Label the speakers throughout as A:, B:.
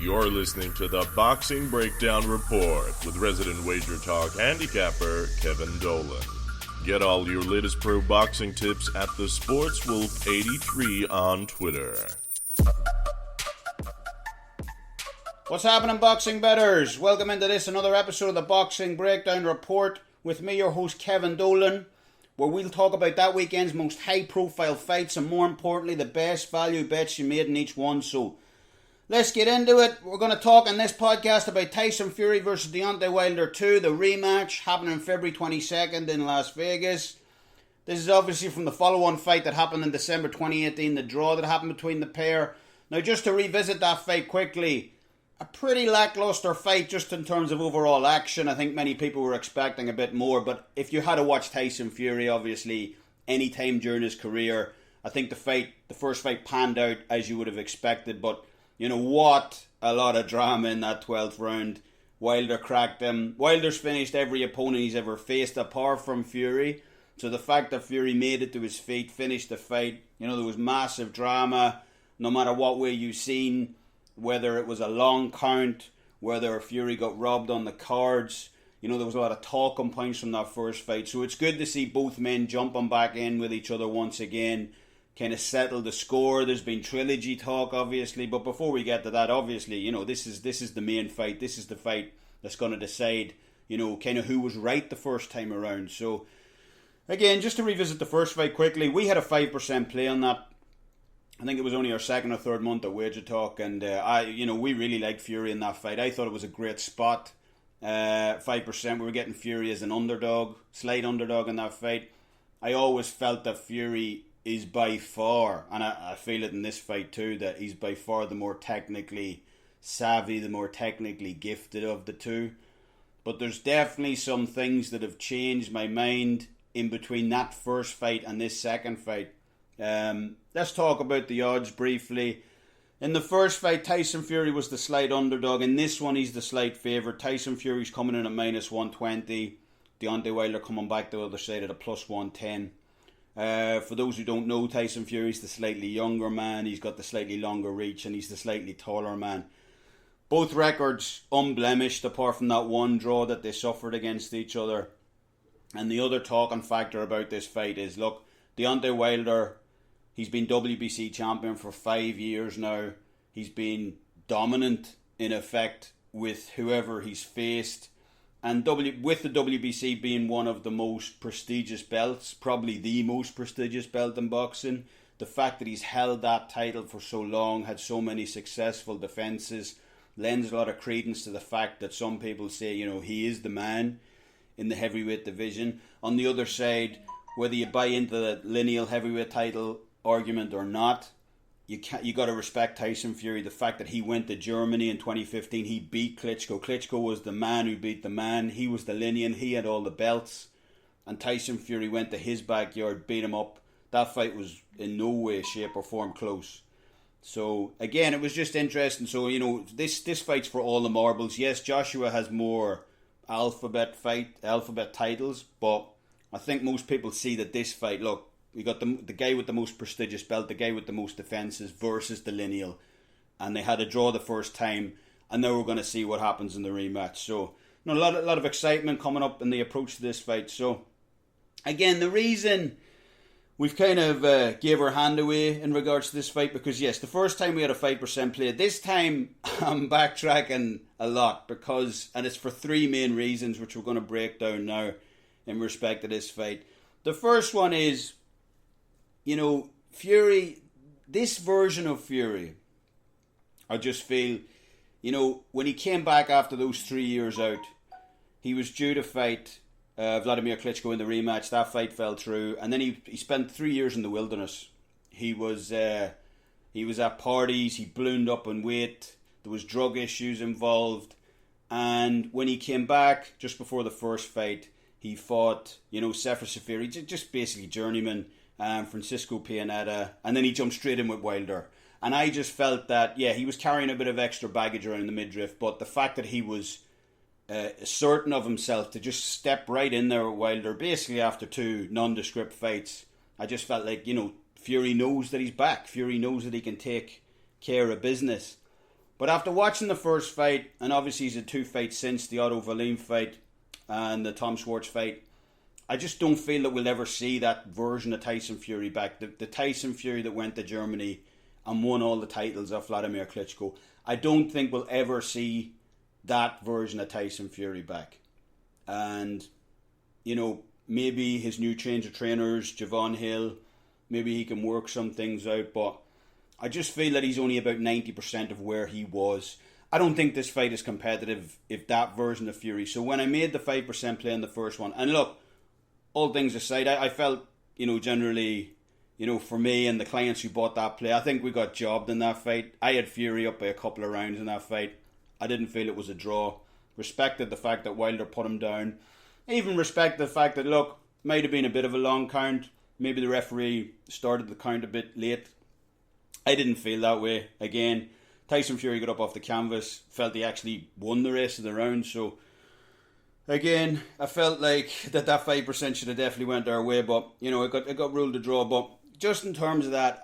A: You're listening to the Boxing Breakdown Report with resident Wager Talk handicapper Kevin Dolan. Get all your latest pro boxing tips at the SportsWolf83 on Twitter.
B: What's happening, boxing bettors? Welcome into another episode of the Boxing Breakdown Report with me, your host Kevin Dolan, where we'll talk about that weekend's most high-profile fights and, more importantly, the best value bets you made in each one. So let's get into it. We're going to talk in this podcast about Tyson Fury versus Deontay Wilder 2, the rematch happening February 22nd in Las Vegas. This is obviously from the follow-on fight that happened in December 2018, the draw that happened between the pair. Now, just to revisit that fight quickly, a pretty lackluster fight just in terms of overall action. I think many people were expecting a bit more, but if you had to watch Tyson Fury, obviously, any time during his career, I think the first fight panned out as you would have expected, but you know what? A lot of drama in that 12th round. Wilder cracked him. Wilder's finished every opponent he's ever faced apart from Fury. So the fact that Fury made it to his feet, finished the fight, you know, there was massive drama. No matter what way you've seen, whether it was a long count, whether Fury got robbed on the cards, you know, there was a lot of talking points from that first fight. So it's good to see both men jumping back in with each other once again, kind of settle the score. There's been trilogy talk, obviously, but before we get to that, obviously, you know, this is the main fight. This is the fight that's going to decide, you know, kind of who was right the first time around. So again, just to revisit the first fight quickly, we had a 5% play on that. I think it was only our second or third month at Wager Talk, and we really liked Fury in that fight. I thought it was a great spot. 5%, we were getting Fury as an underdog, slight underdog in that fight. I always felt that Fury is by far, and I feel it in this fight too, that he's by far the more technically savvy, the more technically gifted of the two. But there's definitely some things that have changed my mind in between that first fight and this second fight. Let's talk about the odds briefly. In the first fight, Tyson Fury was the slight underdog. In this one, he's the slight favourite. Tyson Fury's coming in at minus 120. Deontay Wilder coming back the other side at a plus 110. For those who don't know, Tyson Fury's the slightly younger man. He's got the slightly longer reach, and he's the slightly taller man. Both records unblemished, apart from that one draw that they suffered against each other. And the other talking factor about this fight is, look, Deontay Wilder, he's been WBC champion for 5 years now. He's been dominant, in effect, with whoever he's faced. And with the WBC being one of the most prestigious belts, probably the most prestigious belt in boxing, the fact that he's held that title for so long, had so many successful defences, lends a lot of credence to the fact that some people say, you know, he is the man in the heavyweight division. On the other side, whether you buy into the lineal heavyweight title argument or not, you got to respect Tyson Fury. The fact that he went to Germany in 2015, he beat Klitschko. Klitschko was the man who beat the man. He was the lineal. He had all the belts. And Tyson Fury went to his backyard, beat him up. That fight was in no way, shape or form close. So again, it was just interesting. So, you know, this fight's for all the marbles. Yes, Joshua has more alphabet titles, but I think most people see that this fight, look, we got the guy with the most prestigious belt, the guy with the most defences versus the lineal. And they had a draw the first time, and now we're going to see what happens in the rematch. So, you know, a lot of excitement coming up in the approach to this fight. So, again, the reason we've kind of gave our hand away in regards to this fight, because yes, the first time we had a 5% play. This time I'm backtracking a lot and it's for three main reasons, which we're going to break down now in respect to this fight. The first one is, you know, Fury, this version of Fury, I just feel, you know, when he came back after those 3 years out, he was due to fight Vladimir Klitschko in the rematch. That fight fell through, and then he spent 3 years in the wilderness. He was at parties, he ballooned up in weight, there was drug issues involved, and when he came back just before the first fight, he fought, you know, Sefer Safiri, just basically journeyman, Francisco Pianeta, and then he jumped straight in with Wilder. And I just felt that, yeah, he was carrying a bit of extra baggage around the midriff, but the fact that he was certain of himself to just step right in there with Wilder, basically after two nondescript fights, I just felt like, you know, Fury knows that he's back. Fury knows that he can take care of business. But after watching the first fight, and obviously he's had 2 fights since the Otto Wallin fight and the Tom Schwartz fight, I just don't feel that we'll ever see that version of Tyson Fury back. The Tyson Fury that went to Germany and won all the titles of Vladimir Klitschko. I don't think we'll ever see that version of Tyson Fury back. And, maybe his new change of trainers, Javon Hill, maybe he can work some things out, but I just feel that he's only about 90% of where he was. I don't think this fight is competitive if that version of Fury. So when I made the 5% play in the first one, and look, all things aside, I felt, generally, for me and the clients who bought that play, I think we got jobbed in that fight. I had Fury up by a couple of rounds in that fight. I didn't feel it was a draw. Respected the fact that Wilder put him down. Even respect the fact that, look, might have been a bit of a long count. Maybe the referee started the count a bit late. I didn't feel that way. Again, Tyson Fury got up off the canvas, felt he actually won the rest of the round. So, again, I felt like that 5% should have definitely went our way. But, it got ruled a draw. But just in terms of that,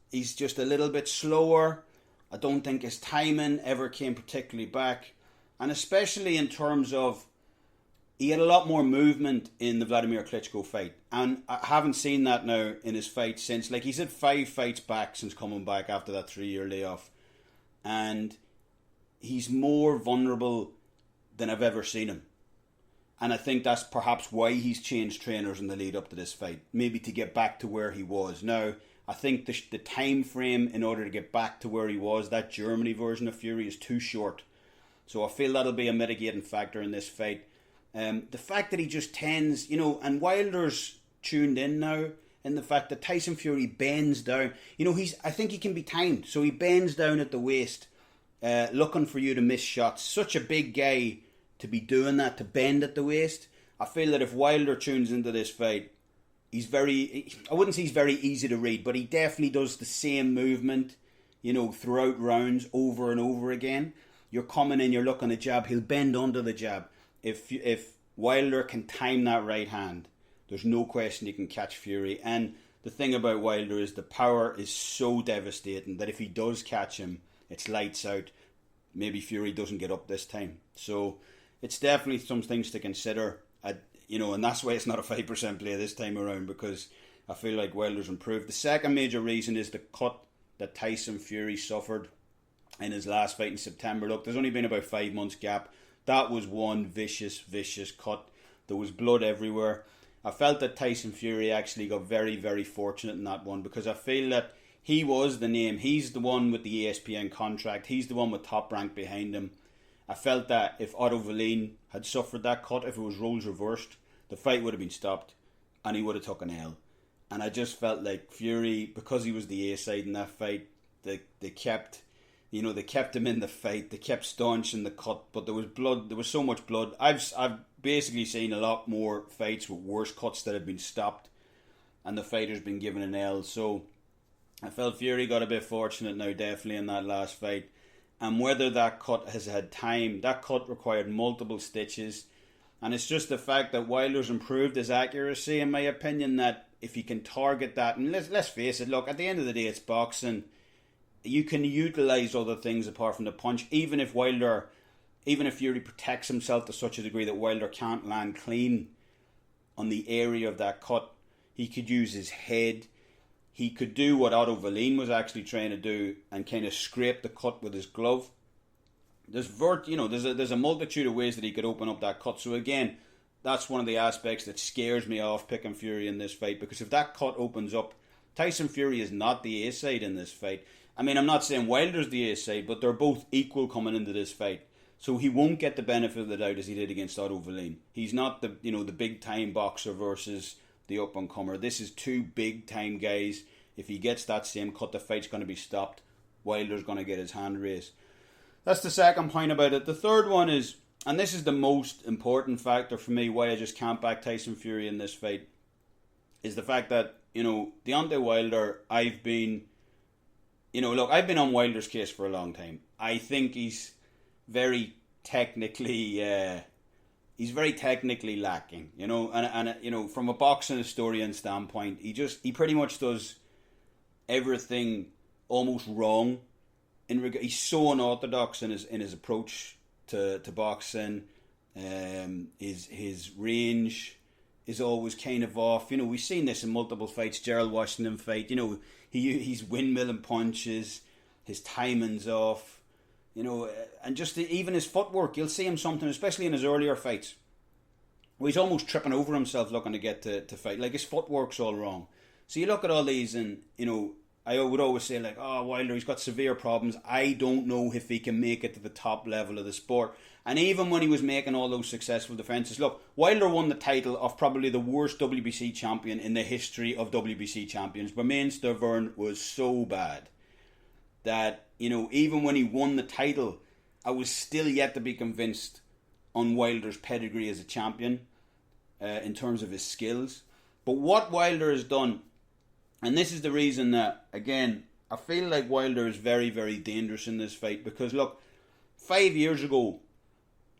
B: he's just a little bit slower. I don't think his timing ever came particularly back. And especially in terms of, he had a lot more movement in the Vladimir Klitschko fight. And I haven't seen that now in his fight since. Like, he's had 5 fights back since coming back after that 3-year layoff. And he's more vulnerable than I've ever seen him. And I think that's perhaps why he's changed trainers in the lead up to this fight. Maybe to get back to where he was. Now, I think the time frame in order to get back to where he was, that Germany version of Fury, is too short. So I feel that'll be a mitigating factor in this fight. The fact that he just tends, and Wilder's tuned in now, in the fact that Tyson Fury bends down. I think he can be timed. So he bends down at the waist, looking for you to miss shots. Such a big guy to be doing that, to bend at the waist. I feel that if Wilder tunes into this fight, I wouldn't say he's very easy to read, but he definitely does the same movement, throughout rounds over and over again. You're coming in, you're looking at jab, he'll bend under the jab. If Wilder can time that right hand, there's no question he can catch Fury. And the thing about Wilder is the power is so devastating that if he does catch him, it's lights out. Maybe Fury doesn't get up this time. So it's definitely some things to consider. And that's why it's not a 5% play this time around, because I feel like Wilder's improved. The second major reason is the cut that Tyson Fury suffered in his last fight in September. Look, there's only been about 5 months gap. That was one vicious cut. There was blood everywhere. I felt that Tyson Fury actually got very, very fortunate in that one, because I feel that he was the name. He's the one with the ESPN contract. He's the one with Top Rank behind him. I felt that if Otto Wallin had suffered that cut, if it was roles reversed, the fight would have been stopped and he would have took an L. And I just felt like Fury, because he was the A side in that fight, they kept him in the fight. They kept staunching the cut, but there was blood. There was so much blood. I've basically seen a lot more fights with worse cuts that have been stopped, and the fighter's been given an L. So I felt Fury got a bit fortunate now, definitely in that last fight. And whether that cut has had time, that cut required multiple stitches, and it's just the fact that Wilder's improved his accuracy, in my opinion. That if he can target that, and let's face it, look, at the end of the day, it's boxing. You can utilise other things apart from the punch, even if Fury protects himself to such a degree that Wilder can't land clean on the area of that cut. He could use his head. He could do what Otto Wallin was actually trying to do and kind of scrape the cut with his glove. There's a multitude of ways that he could open up that cut. So again, that's one of the aspects that scares me off picking Fury in this fight, because if that cut opens up, Tyson Fury is not the A side in this fight. I mean, I'm not saying Wilder's the A side, but they're both equal coming into this fight. So he won't get the benefit of the doubt as he did against Otto Wallin. He's not the big time boxer versus the up and comer. This is 2 big time guys. If he gets that same cut, the fight's going to be stopped. Wilder's going to get his hand raised. That's the second point about it. The third one is, and this is the most important factor for me, why I just can't back Tyson Fury in this fight, is the fact that, Deontay Wilder, I've been on Wilder's case for a long time. I think he's very technically lacking, and from a boxing historian standpoint, he pretty much does everything almost wrong he's so unorthodox in his approach to boxing. His range is always kind of off. We've seen this in multiple fights. Gerald Washington fight. He's windmilling punches. His timing's off. And just even his footwork, you'll see him something, especially in his earlier fights, where he's almost tripping over himself looking to get to fight. Like, his footwork's all wrong. So you look at all these and, I would always say, like, oh, Wilder, he's got severe problems. I don't know if he can make it to the top level of the sport. And even when he was making all those successful defences, look, Wilder won the title of probably the worst WBC champion in the history of WBC champions. Bermane Stiverne was so bad that, even when he won the title, I was still yet to be convinced on Wilder's pedigree as a champion in terms of his skills. But what Wilder has done, and this is the reason that, again, I feel like Wilder is very, very dangerous in this fight, because, look, 5 years ago,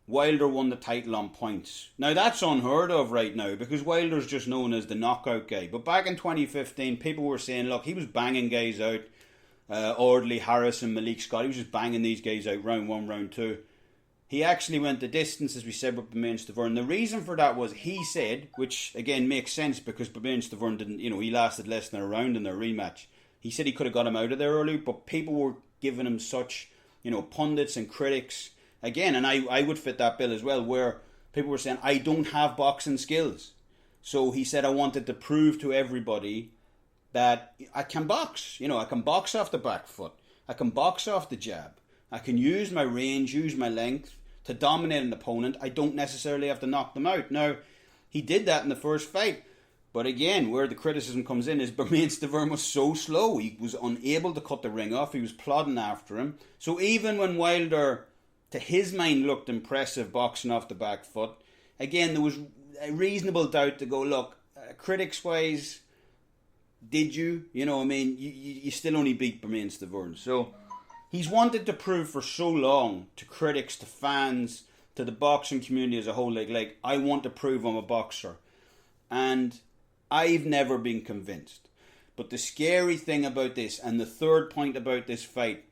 B: Wilder won the title on points. Now, that's unheard of right now, because Wilder's just known as the knockout guy. But back in 2015, people were saying, look, he was banging guys out. Audley, Harrison, Malik Scott, he was just banging these guys out round 1, round 2. He actually went the distance, as we said, with Bermane Stiverne. The reason for that was, he said, which again makes sense because Bermane Stiverne didn't, he lasted less than a round in their rematch. He said he could have got him out of there early, but people were giving him such, pundits and critics, again, and I would fit that bill as well, where people were saying, I don't have boxing skills. So he said, I wanted to prove to everybody that I can box. I can box off the back foot. I can box off the jab. I can use my range, use my length to dominate an opponent. I don't necessarily have to knock them out. Now, he did that in the first fight. But again, where the criticism comes in is Bermane Stiverne was so slow. He was unable to cut the ring off. He was plodding after him. So even when Wilder, to his mind, looked impressive boxing off the back foot, again, there was a reasonable doubt to go, look, critics-wise, did you? You still only beat Bermane Stiverne. So he's wanted to prove for so long to critics, to fans, to the boxing community as a whole, like I want to prove I'm a boxer. And I've never been convinced. But the scary thing about this, and the third point about this fight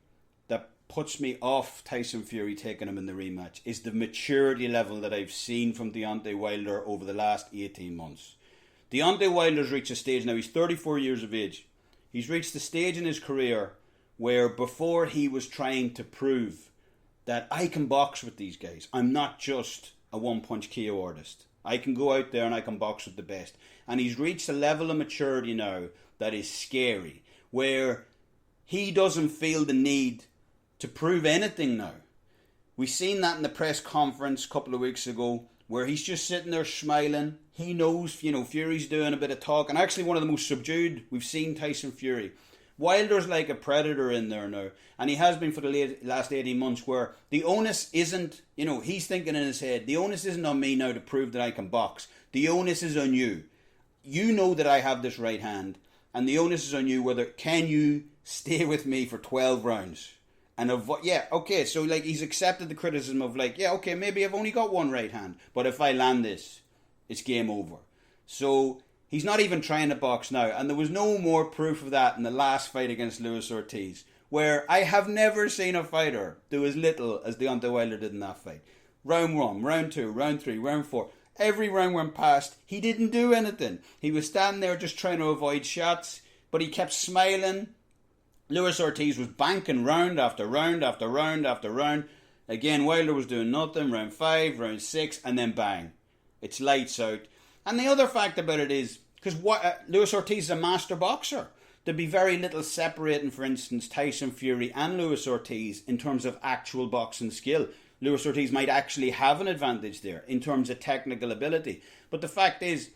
B: that puts me off Tyson Fury taking him in the rematch, is the maturity level that I've seen from Deontay Wilder over the last 18 months. Deontay Wilder's reached a stage now, he's 34 years of age. He's reached the stage in his career where before he was trying to prove that I can box with these guys. I'm not just a one-punch KO artist. I can go out there and I can box with the best. And he's reached a level of maturity now that is scary, where he doesn't feel the need to prove anything now. We've seen that in the press conference a couple of weeks ago, where he's just sitting there smiling. He knows, Fury's doing a bit of talk. And actually one of the most subdued we've seen Tyson Fury. Wilder's like a predator in there now. And he has been for the last 18 months, where the onus isn't, he's thinking in his head, the onus isn't on me now to prove that I can box. The onus is on you. You know that I have this right hand. And the onus is on you, can you stay with me for 12 rounds? And so like he's accepted the criticism of maybe I've only got one right hand, but if I land this, it's game over. So he's not even trying to box now, and there was no more proof of that in the last fight against Luis Ortiz, where I have never seen a fighter do as little as Deontay Wilder did in that fight. Round 1, round 2, round 3, round 4. Every round went past, he didn't do anything. He was standing there just trying to avoid shots, but he kept smiling. Luis Ortiz was banking round after round after round after round. Again, Wilder was doing nothing. Round 5, round 6, and then bang. It's lights out. And the other fact about it is, because Luis Ortiz is a master boxer, there'd be very little separating, for instance, Tyson Fury and Luis Ortiz in terms of actual boxing skill. Luis Ortiz might actually have an advantage there in terms of technical ability. But the fact is,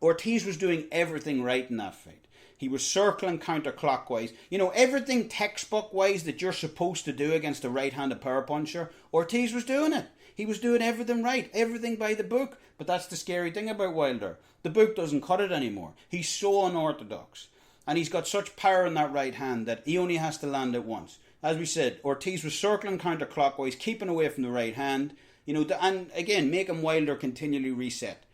B: Ortiz was doing everything right in that fight. He was circling counterclockwise. Everything textbook-wise that you're supposed to do against a right-handed power puncher, Ortiz was doing it. He was doing everything right, everything by the book. But that's the scary thing about Wilder. The book doesn't cut it anymore. He's so unorthodox. And he's got such power in that right hand that he only has to land it once. As we said, Ortiz was circling counterclockwise, keeping away from the right hand. And again, making Wilder continually reset.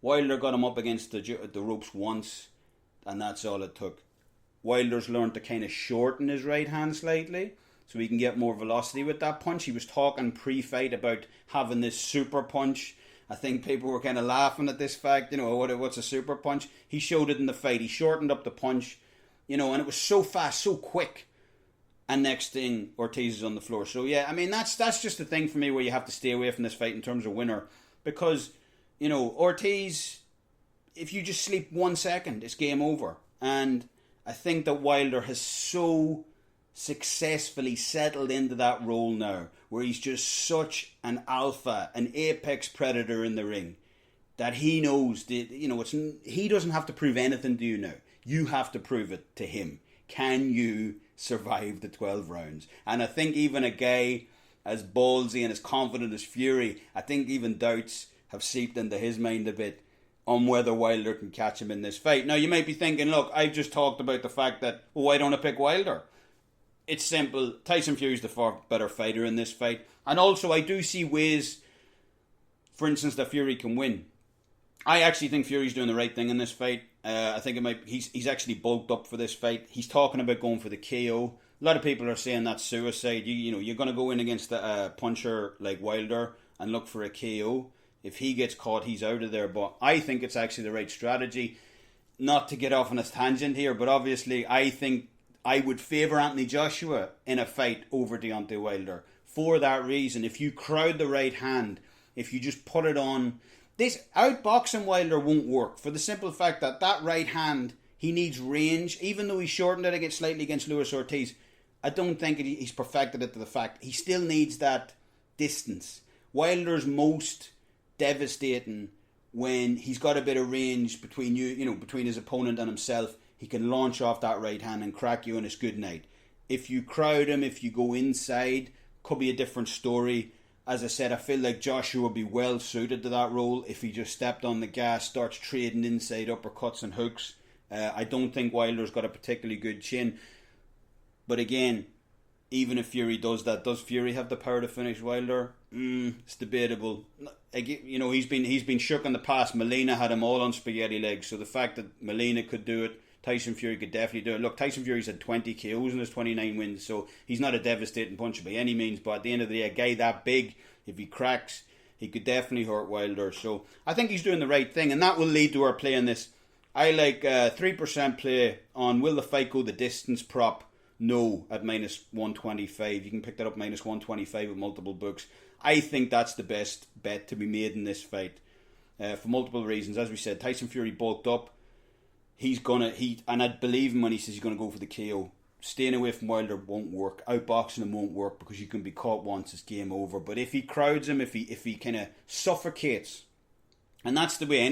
B: Wilder got him up against the ropes once, and that's all it took. Wilder's learned to kind of shorten his right hand slightly. so he can get more velocity with that punch. He was talking pre-fight about having this super punch. I think people were kind of laughing at this fact, what's a super punch? He showed it in the fight. He shortened up the punch, and it was so fast, so quick. And next thing, Ortiz is on the floor. So yeah, I mean, that's just the thing for me where you have to stay away from this fight in terms of winner. Because, Ortiz, if you just sleep 1 second, it's game over. And I think that Wilder has so successfully settled into that role now, where he's just such an alpha, an apex predator in the ring, that he knows that, he doesn't have to prove anything to you now. You have to prove it to him. Can you survive the 12 rounds? And I think even a guy as ballsy and as confident as Fury, I think even doubts have seeped into his mind a bit on whether Wilder can catch him in this fight. Now, you might be thinking, look, I've just talked about the fact that, why don't I pick Wilder? It's simple. Tyson Fury's the far better fighter in this fight. And also, I do see ways, for instance, that Fury can win. I actually think Fury's doing the right thing in this fight. I think he's actually bulked up for this fight. He's talking about going for the KO. A lot of people are saying that's suicide. You're going to go in against a puncher like Wilder and look for a KO. If he gets caught, he's out of there. But I think it's actually the right strategy. Not to get off on a tangent here, but obviously I think I would favour Anthony Joshua in a fight over Deontay Wilder. For that reason, if you crowd the right hand, if you just put it on... This outboxing Wilder won't work for the simple fact that right hand, he needs range. Even though he shortened it slightly against Luis Ortiz, I don't think he's perfected it to the fact. He still needs that distance. Wilder's most devastating when he's got a bit of range between between his opponent and himself. He can launch off that right hand and crack you and it's good night. If you crowd him, if you go inside, could be a different story. As I said, I feel like Joshua would be well suited to that role if he just stepped on the gas, starts trading inside uppercuts and hooks. I don't think Wilder's got a particularly good chin. But again, even if Fury does that, does Fury have the power to finish Wilder? It's debatable. He's been shook in the past. Molina had him all on spaghetti legs, so the fact that Molina could do it, Tyson Fury could definitely do it. Look, Tyson Fury's had 20 KOs in his 29 wins, so he's not a devastating puncher by any means, but at the end of the day, a guy that big, if he cracks, he could definitely hurt Wilder. So I think he's doing the right thing, and that will lead to our play on this. I like 3% play on will the fight go the distance prop? No, at minus 125. You can pick that up minus 125 with multiple books. I think that's the best bet to be made in this fight for multiple reasons. As we said, Tyson Fury bulked up. And I believe him when he says he's going to go for the KO. Staying away from Wilder won't work. Outboxing him won't work because you can be caught once, it's game over. But if he crowds him, if he kind of suffocates, and that's the way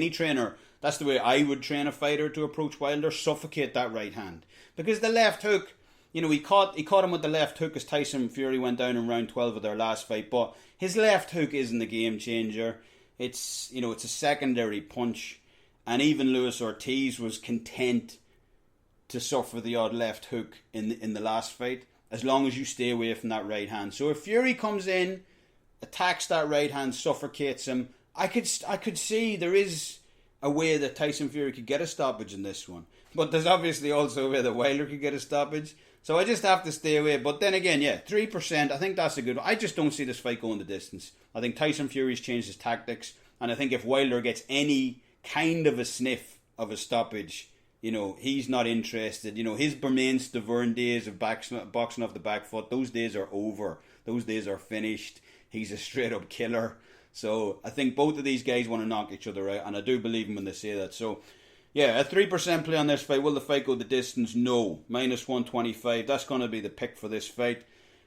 B: that's the way I would train a fighter to approach Wilder, suffocate that right hand. Because the left hook, he caught him with the left hook as Tyson Fury went down in round 12 of their last fight. But his left hook isn't the game changer. It's a secondary punch. And even Luis Ortiz was content to suffer the odd left hook in the last fight, as long as you stay away from that right hand. So if Fury comes in, attacks that right hand, suffocates him, I could see there is a way that Tyson Fury could get a stoppage in this one. But there's obviously also a way that Wilder could get a stoppage. So I just have to stay away. But then again, 3%, I think that's a good one. I just don't see this fight going the distance. I think Tyson Fury's changed his tactics. And I think if Wilder gets any kind of a sniff of a stoppage, he's not interested. His Bermain Stavern days of boxing off the back foot, those days are over. Those days are finished. He's a straight up killer. So I think both of these guys want to knock each other out, and I do believe them when they say that. So a 3% play on this fight. Will the fight go the distance? No. Minus 125. That's going to be the pick for this fight.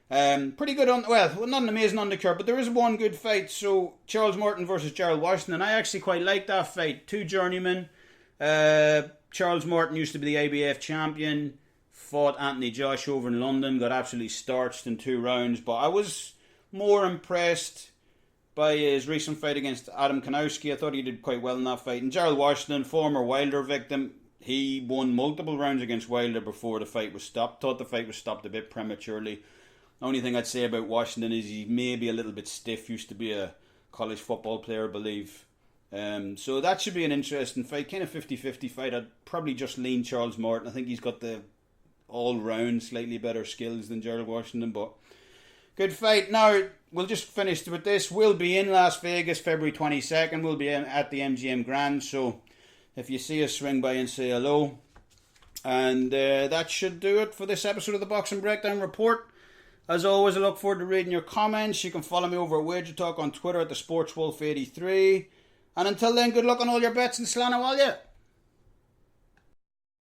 B: Pretty good not an amazing undercard, but there is one good fight. So Charles Martin versus Gerald Washington. I actually quite like that fight. Two journeymen. Charles Martin used to be the IBF champion. Fought Anthony Joshua over in London. Got absolutely starched in 2 rounds. But I was more impressed by his recent fight against Adam Kanowski. I thought he did quite well in that fight. And Gerald Washington, former Wilder victim, he won multiple rounds against Wilder before the fight was stopped. Thought the fight was stopped a bit prematurely. The only thing I'd say about Washington is he may be a little bit stiff. Used to be a college football player, I believe. So that should be an interesting fight. Kind of 50-50 fight. I'd probably just lean Charles Martin. I think he's got the all round slightly better skills than Gerald Washington, but good fight. Now, we'll just finish with this. We'll be in Las Vegas February 22nd. We'll be at the MGM Grand, so if you see us, swing by and say hello. And that should do it for this episode of the Boxing Breakdown Report. As always, I look forward to reading your comments. You can follow me over at Wager Talk on Twitter at the SportsWolf83. And until then, good luck on all your bets and Slánna, will ya?